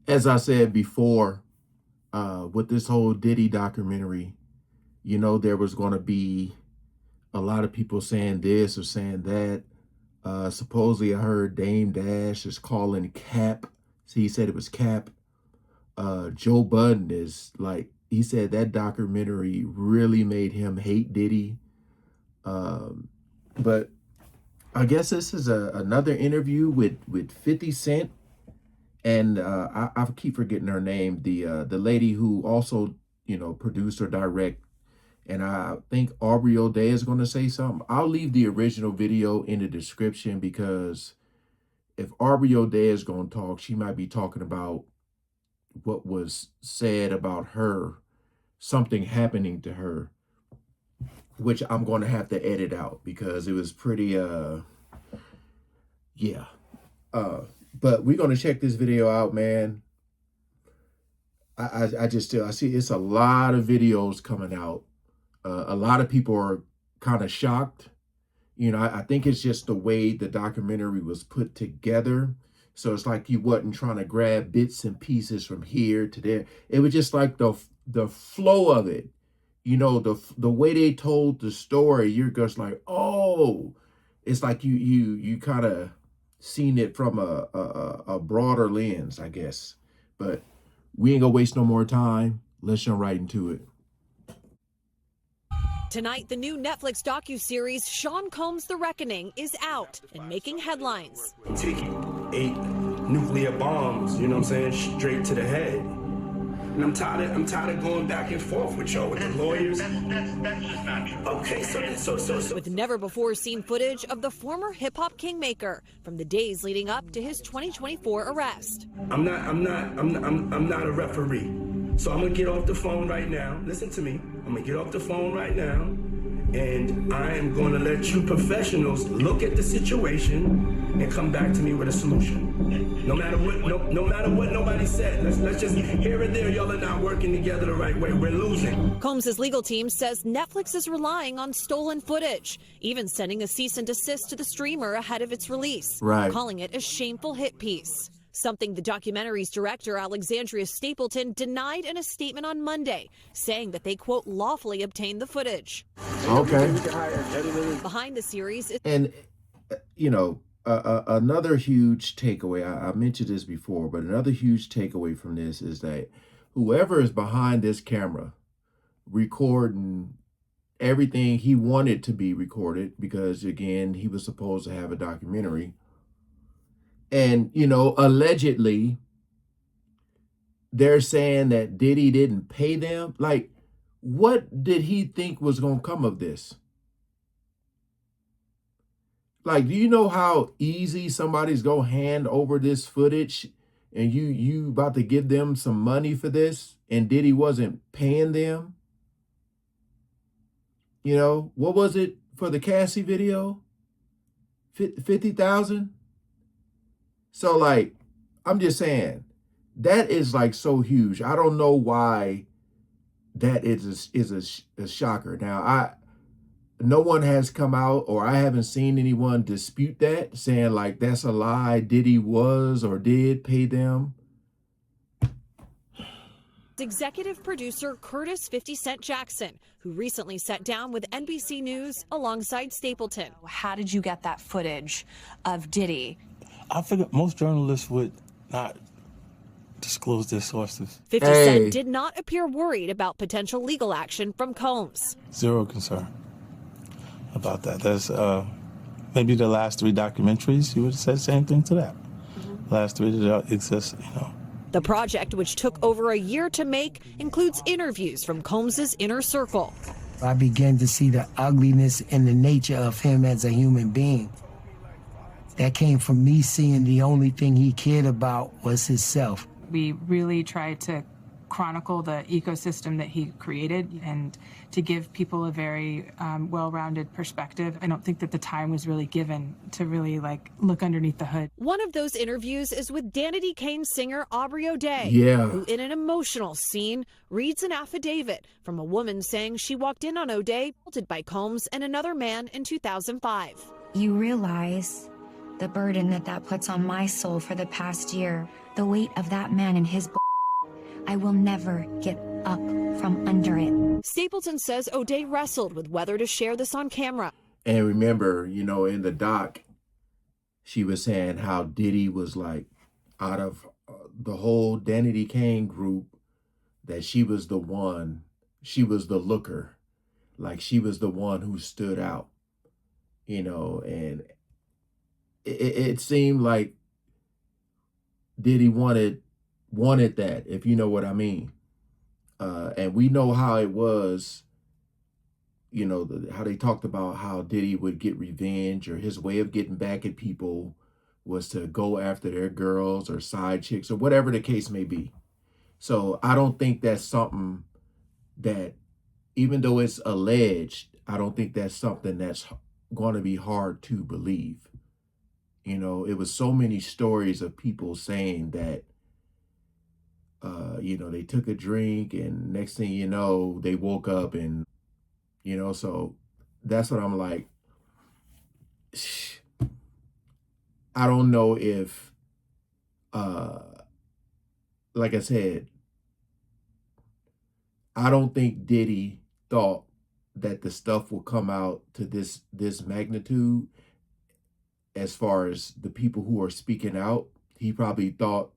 as I said before, with this whole Diddy documentary, you know, there was going to be a lot of people saying this or saying that. Supposedly, I heard Dame Dash is calling Cap. See, he said it was Cap. Joe Budden is like, he said that documentary really made him hate Diddy. But I guess this is another interview with 50 Cent. And I keep forgetting her name, the lady who also, you know, produced or direct. And I think Aubrey O'Day is going to say something. I'll leave the original video in the description, because if Aubrey O'Day is going to talk, she might be talking about what was said about her, something happening to her, which I'm going to have to edit out because it was pretty, yeah. But we're going to check this video out, man. I see it's a lot of videos coming out. A lot of people are kind of shocked. You know, I think it's just the way the documentary was put together. So it's like you wasn't trying to grab bits and pieces from here to there. It was just like the flow of it. You know, the way they told the story, you're just like, oh, it's like you kind of seen it from a broader lens, I guess. But we ain't gonna waste no more time. Let's jump right into it. Tonight, the new Netflix docu-series Sean Combs' The Reckoning is out and making headlines. Taking 8 nuclear bombs, you know what I'm saying, straight to the head. And I'm tired of going back and forth with y'all, with the lawyers. That's just not true. Okay, so. With never-before-seen footage of the former hip-hop kingmaker from the days leading up to his 2024 arrest. I'm not a referee. So I'm gonna get off the phone right now. Listen to me. I'm gonna get off the phone right now, and I am gonna let you professionals look at the situation and come back to me with a solution. No matter what, no matter what nobody said. Let's just here and there, y'all are not working together the right way. We're losing. Combs' legal team says Netflix is relying on stolen footage, even sending a cease and desist to the streamer ahead of its release, calling it a shameful hit piece. Something the documentary's director, Alexandria Stapleton, denied in a statement on Monday, saying that they, quote, lawfully obtained the footage. Okay. Behind the series is... And, you know, another huge takeaway, I mentioned this before, but another huge takeaway from this is that whoever is behind this camera recording everything he wanted to be recorded, because, again, he was supposed to have a documentary. And, you know, allegedly, they're saying that Diddy didn't pay them. Like, what did he think was going to come of this? Like, do you know how easy somebody's going to hand over this footage and you about to give them some money for this and Diddy wasn't paying them? You know, what was it for the Cassie video? 50,000? So, like, I'm just saying, that is, like, so huge. I don't know why that is a shocker. Now, no one has come out, or I haven't seen anyone dispute that, saying, like, that's a lie, Diddy was or did pay them. Executive producer Curtis 50 Cent Jackson, who recently sat down with NBC News alongside Stapleton. How did you get that footage of Diddy? I figured most journalists would not disclose their sources. 50 Cent did not appear worried about potential legal action from Combs. Zero concern about that. There's maybe the last 3 documentaries, you would have said the same thing to that. Last 3 that exist, you know. The project, which took over a year to make, includes interviews from Combs' inner circle. I began to see the ugliness and the nature of him as a human being. That came from me seeing the only thing he cared about was himself. We really tried to chronicle the ecosystem that he created and to give people a very well-rounded perspective. I don't think that the time was really given to really look underneath the hood. One of those interviews is with Danity Kane singer Aubrey O'Day, who in an emotional scene reads an affidavit from a woman saying she walked in on O'Day, assaulted by Combs and another man in 2005. You realize The burden that puts on my soul for the past year, the weight of that man and his I will never get up from under it. Stapleton says O'Day wrestled with whether to share this on camera. And remember, you know, in the doc, she was saying how Diddy was like, out of the whole Danity Kane group, that she was the one, she was the looker. Like she was the one who stood out, you know, and it seemed like Diddy wanted that, if you know what I mean. And we know how it was, you know, how they talked about how Diddy would get revenge, or his way of getting back at people was to go after their girls or side chicks or whatever the case may be. So I don't think that's something that, even though it's alleged, I don't think that's something that's going to be hard to believe. You know, it was so many stories of people saying that, you know, they took a drink and next thing you know, they woke up and, you know, so that's what I'm like. I don't know if, like I said, I don't think Diddy thought that the stuff will come out to this magnitude. As far as the people who are speaking out, he probably thought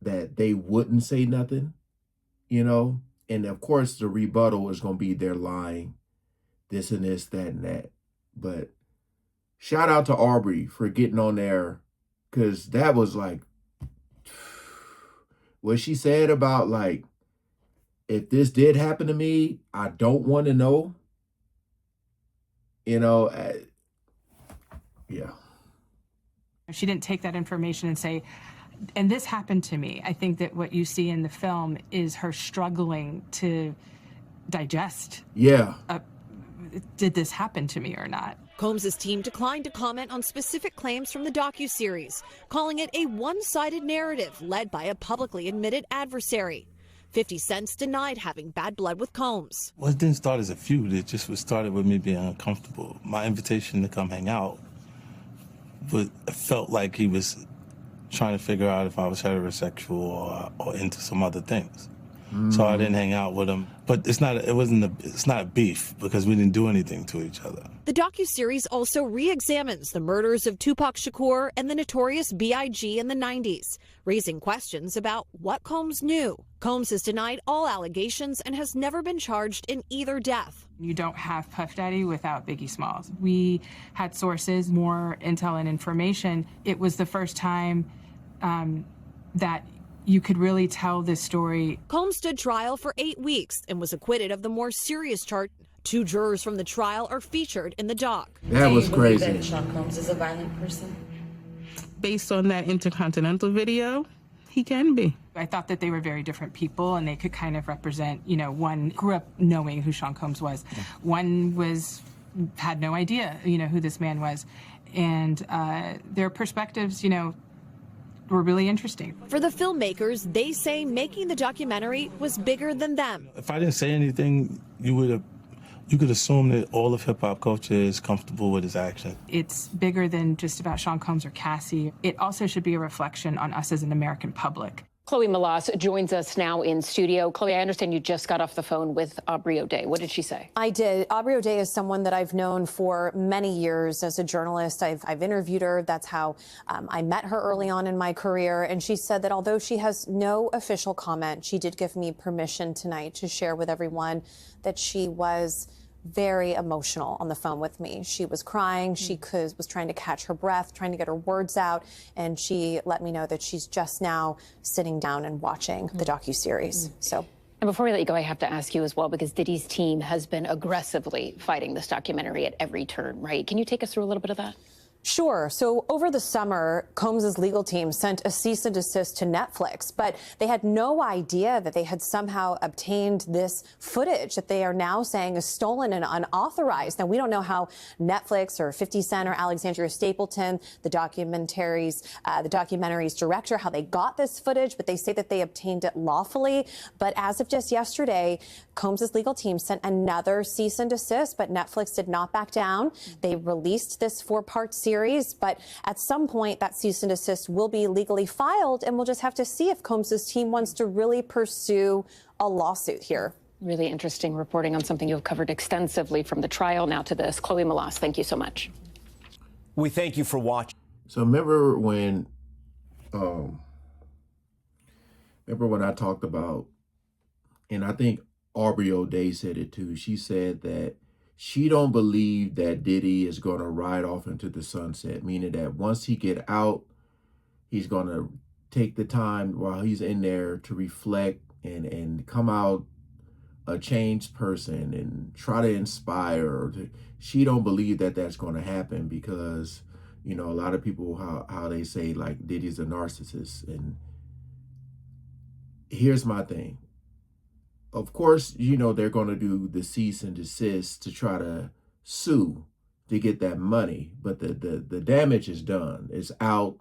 that they wouldn't say nothing, you know? And of course the rebuttal is going to be they're lying, this and this, that and that. But shout out to Aubrey for getting on there, because that was like, what she said about like, if this did happen to me, I don't want to know, you know, yeah. She didn't take that information and say, and this happened to me. I think that what you see in the film is her struggling to digest. Yeah. Did this happen to me or not? Combs' team declined to comment on specific claims from the docu-series, calling it a one-sided narrative led by a publicly admitted adversary. 50 Cent denied having bad blood with Combs. Well, it didn't start as a feud. It just started with me being uncomfortable. My invitation to come hang out felt like he was trying to figure out if I was heterosexual or into some other things. So I didn't hang out with him. But it's not a beef because we didn't do anything to each other. The docuseries also re-examines the murders of Tupac Shakur and the notorious B.I.G. in the 90s, raising questions about what Combs knew. Combs has denied all allegations and has never been charged in either death. You don't have Puff Daddy without Biggie Smalls. We had sources, more intel and information. It was the first time that you could really tell this story. Combs stood trial for 8 weeks and was acquitted of the more serious charge. 2 jurors from the trial are featured in the doc. That was crazy. That Sean Combs is a violent person? Based on that Intercontinental video, he can be. I thought that they were very different people and they could kind of represent, you know, one grew up knowing who Sean Combs was. One had no idea, you know, who this man was. And their perspectives, you know, were really interesting. For the filmmakers, they say making the documentary was bigger than them. If I didn't say anything, you could assume that all of hip-hop culture is comfortable with his actions. It's bigger than just about Sean Combs or Cassie. It also should be a reflection on us as an American public. Chloe Malas joins us now in studio. Chloe, I understand you just got off the phone with Aubrey O'Day. What did she say? I did. Aubrey O'Day is someone that I've known for many years as a journalist. I've interviewed her. That's how I met her early on in my career. And she said that although she has no official comment, she did give me permission tonight to share with everyone that she was very emotional on the phone with me. She was crying. She was trying to catch her breath, trying to get her words out. And she let me know that she's just now sitting down and watching the docuseries. So. And before we let you go, I have to ask you as well, because Diddy's team has been aggressively fighting this documentary at every turn, right? Can you take us through a little bit of that? Sure. So over the summer, Combs' legal team sent a cease and desist to Netflix, but they had no idea that they had somehow obtained this footage that they are now saying is stolen and unauthorized. Now, we don't know how Netflix or 50 Cent or Alexandria Stapleton, the documentary's director, how they got this footage, but they say that they obtained it lawfully. But as of just yesterday, Combs' legal team sent another cease and desist, but Netflix did not back down. They released this 4-part series docu-series, but at some point that cease and desist will be legally filed, and we'll just have to see if Combs's team wants to really pursue a lawsuit here. Really interesting reporting on something you've covered extensively, from the trial now to this. Chloe Malas, thank you so much. We thank you for watching. So remember when I talked about, and I think Aubrey O'Day said it too, she said that she don't believe that Diddy is going to ride off into the sunset, meaning that once he get out, he's going to take the time while he's in there to reflect and come out a changed person and try to inspire. She don't believe that that's going to happen because, you know, a lot of people, how they say like Diddy's a narcissist. And here's my thing. Of course, you know, they're going to do the cease and desist to try to sue to get that money. But the damage is done. It's out.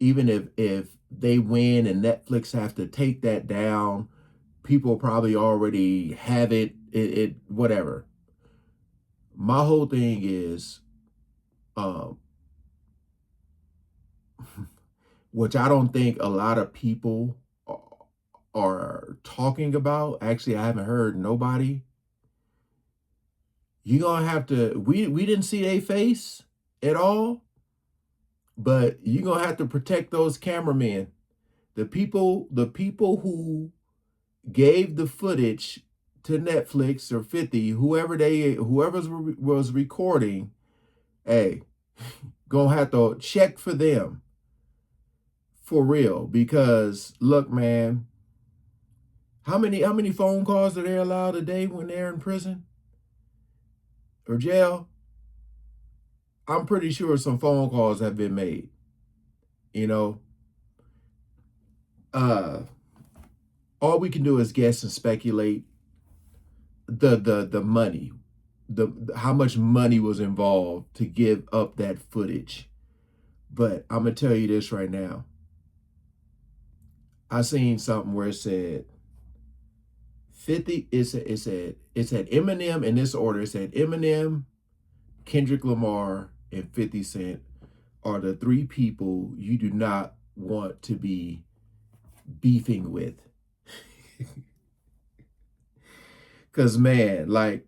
Even if they win and Netflix have to take that down, people probably already have it, whatever. My whole thing is, which I don't think a lot of people are talking about. Actually, I haven't heard nobody. You're going to have to, we didn't see their face at all, but you're going to have to protect those cameramen. The people who gave the footage to Netflix or 50, whoever was recording, hey, gonna have to check for them for real. Because look, man, how many phone calls are they allowed a day when they're in prison or jail? I'm pretty sure some phone calls have been made, you know. All we can do is guess and speculate the money, how much money was involved to give up that footage. But I'm gonna tell you this right now. I seen something where it said 50. It said Eminem in this order. It said Eminem, Kendrick Lamar, and 50 Cent are the three people you do not want to be beefing with. Because, man, like,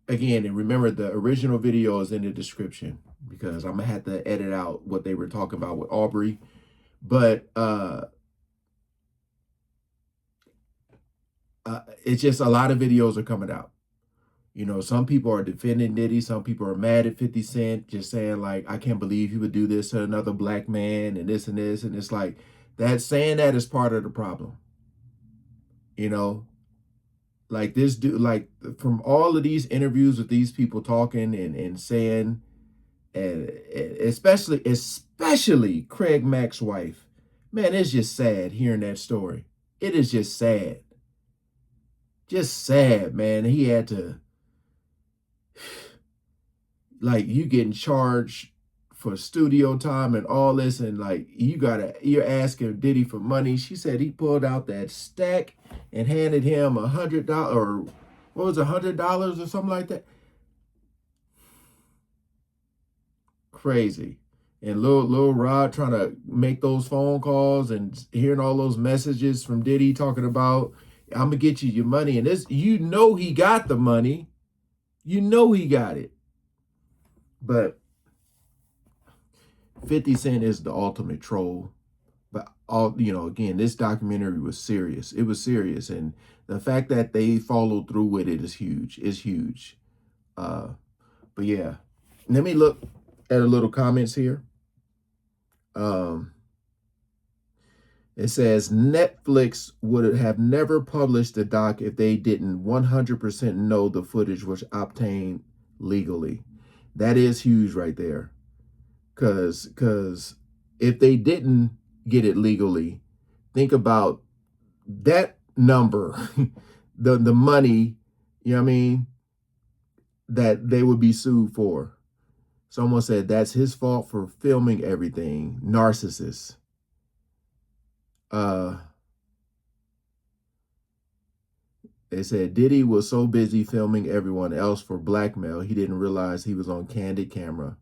again, and remember the original video is in the description because I'm going to have to edit out what they were talking about with Aubrey. But it's just a lot of videos are coming out. You know, some people are defending Diddy. Some people are mad at 50 Cent, just saying, like, I can't believe he would do this to another black man and this and this. And it's like, that saying that is part of the problem. You know, like this dude, like from all of these interviews with these people talking and saying, and especially Craig Mack's wife, man, it's just sad hearing that story. It is just sad. Just sad, man. He had to, like, you getting charged for studio time and all this, and like you're asking Diddy for money. She said he pulled out that stack and handed him $100 or what was $100 or something like that. Crazy. And Lil Rod trying to make those phone calls and hearing all those messages from Diddy talking about, I'm gonna get you your money. And this, you know, he got the money. You know he got it. But 50 Cent is the ultimate troll. But all, you know, again, this documentary was serious. It was serious. And the fact that they followed through with it is huge. It's huge. But yeah. Let me look at a little comments here. It says Netflix would have never published the doc if they didn't 100% know the footage was obtained legally. That is huge right there. Because if they didn't get it legally, think about that number, the money, you know what I mean, that they would be sued for. Someone said that's his fault for filming everything. Narcissist. They said Diddy was so busy filming everyone else for blackmail, he didn't realize he was on candid camera.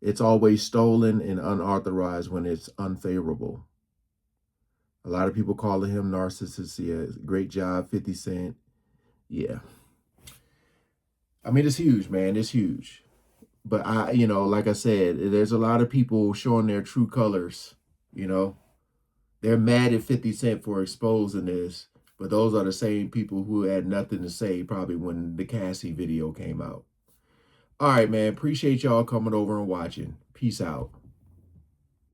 It's always stolen and unauthorized when it's unfavorable. A lot of people calling him narcissist. Yeah, great job, 50 Cent. Yeah. I mean, it's huge, man. It's huge. But like I said, there's a lot of people showing their true colors, They're mad at 50 Cent for exposing this, but those are the same people who had nothing to say probably when the Cassie video came out. All right, man. Appreciate y'all coming over and watching. Peace out.